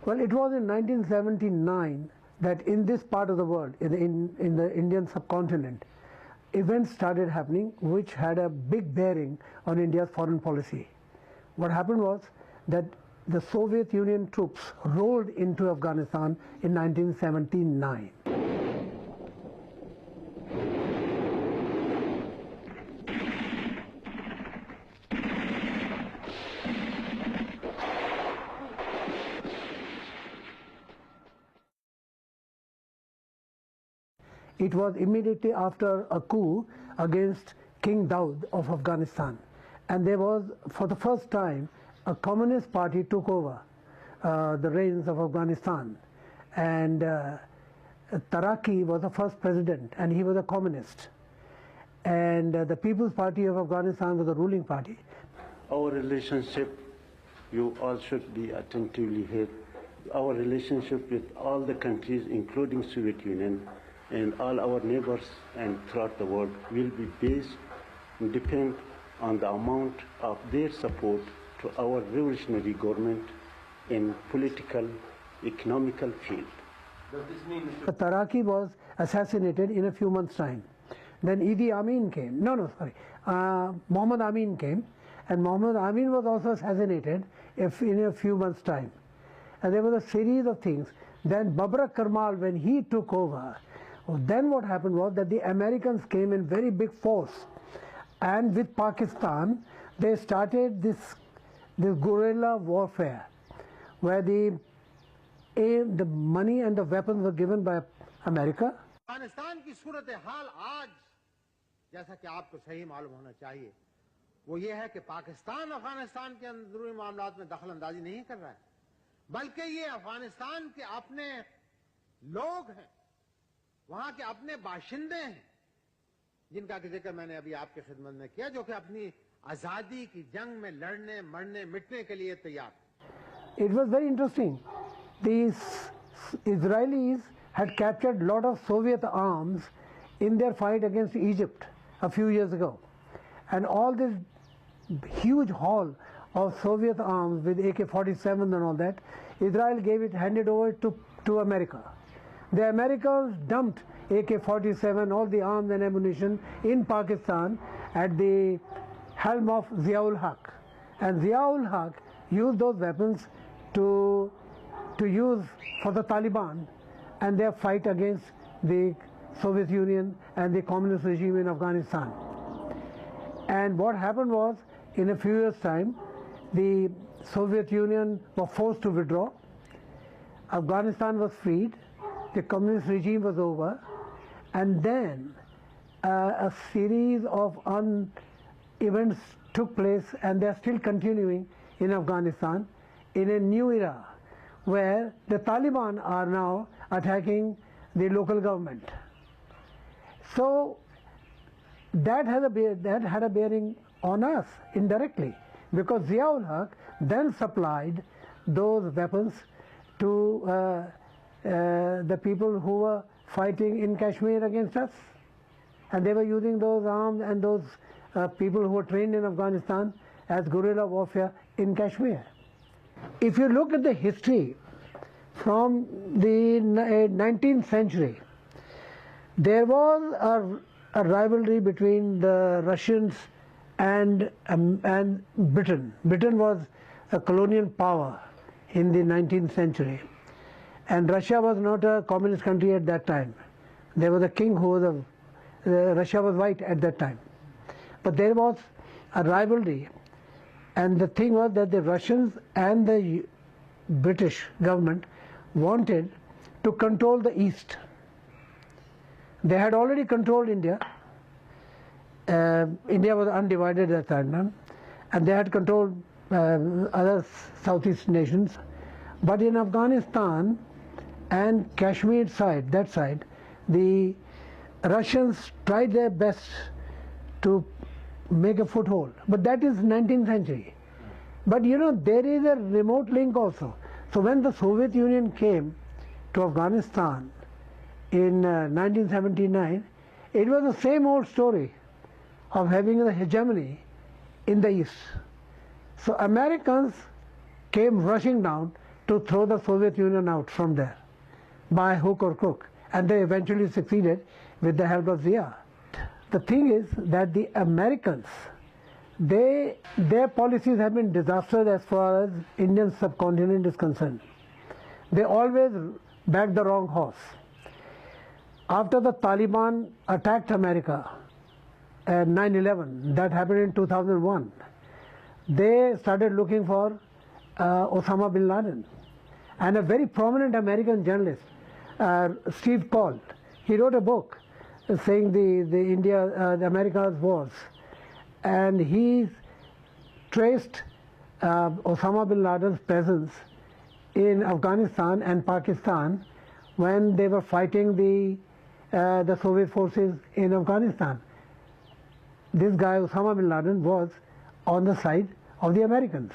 Well, it was in 1979 that in this part of the world, in the Indian subcontinent, events started happening which had a big bearing on India's foreign policy. What happened was that the Soviet Union troops rolled into Afghanistan in 1979. It was immediately after a coup against King Daud of Afghanistan, and there was, for the first time, a communist party took over the reins of Afghanistan, and Taraki was the first president, and he was a communist, and the People's Party of Afghanistan was the ruling party. Our relationship, you all should be attentively here, our relationship with all the countries, including Soviet Union, and all our neighbors and throughout the world will be based and depend on the amount of their support to our revolutionary government in political, economical field. Does this mean Taraki was assassinated in a few months' time. Then Idi Amin came. Muhammad Amin came, and Muhammad Amin was also assassinated in a few months' time. And there was a series of things. Then Babrak Karmal, when he took over, then what happened was that the Americans came in very big force, and with Pakistan they started this guerrilla warfare, where the money and the weapons were given by America. Afghanistan की सूरत हाल आज जैसा कि आपको सही मालूम होना चाहिए वो ये है कि पाकिस्तान अफगानिस्तान के अंदरूनी मामलात में दखल अंदाजी नहीं कर रहा है, बल्कि ये अफगानिस्तान के अपने लोग हैं, वहां के अपने बाशिंदे हैं, जिनका कि जिक्र मैंने अभी आपकी खिदमत में किया, जो कि अपनी आजादी की जंग में लड़ने मरने मिटने के लिए तैयार। It was very interesting. These Israelis had captured a lot of Soviet arms in their fight against Egypt a few years ago, and all this huge haul of Soviet arms with AK-47 and all that, Israel handed over to America. The Americans dumped AK-47, all the arms and ammunition in Pakistan at the helm of Zia-ul Haq. And Zia-ul Haq used those weapons to use for the Taliban and their fight against the Soviet Union and the communist regime in Afghanistan. And what happened was, in a few years' time, the Soviet Union was forced to withdraw. Afghanistan was freed. The communist regime was over, and then a series of events took place, and they're still continuing in Afghanistan in a new era where the Taliban are now attacking the local government. So that had a bearing on us indirectly, because Zia-ul Haq then supplied those weapons to the people who were fighting in Kashmir against us, and they were using those arms and those people who were trained in Afghanistan as guerrilla warfare in Kashmir. If you look at the history from the 19th century, there was a rivalry between the Russians and Britain. Britain was a colonial power in the 19th century. And Russia was not a communist country at that time. There was a king who was Russia was white at that time. But there was a rivalry, and the thing was that the Russians and the British government wanted to control the East. They had already controlled India. India was undivided at that time, and they had controlled other Southeast nations. But in Afghanistan and Kashmir side, that side, the Russians tried their best to make a foothold. But that is 19th century. But you know, there is a remote link also. So when the Soviet Union came to Afghanistan in 1979, it was the same old story of having the hegemony in the East. So Americans came rushing down to throw the Soviet Union out from there by hook or crook, and they eventually succeeded with the help of Zia. The thing is that the Americans, their policies have been disastrous as far as Indian subcontinent is concerned. They always back the wrong horse. After the Taliban attacked America at 9/11, that happened in 2001, they started looking for Osama bin Laden. And a very prominent American journalist, Steve Coll, he wrote a book saying the America's wars, and he traced Osama bin Laden's presence in Afghanistan and Pakistan when they were fighting the Soviet forces in Afghanistan. This guy Osama bin Laden was on the side of the Americans.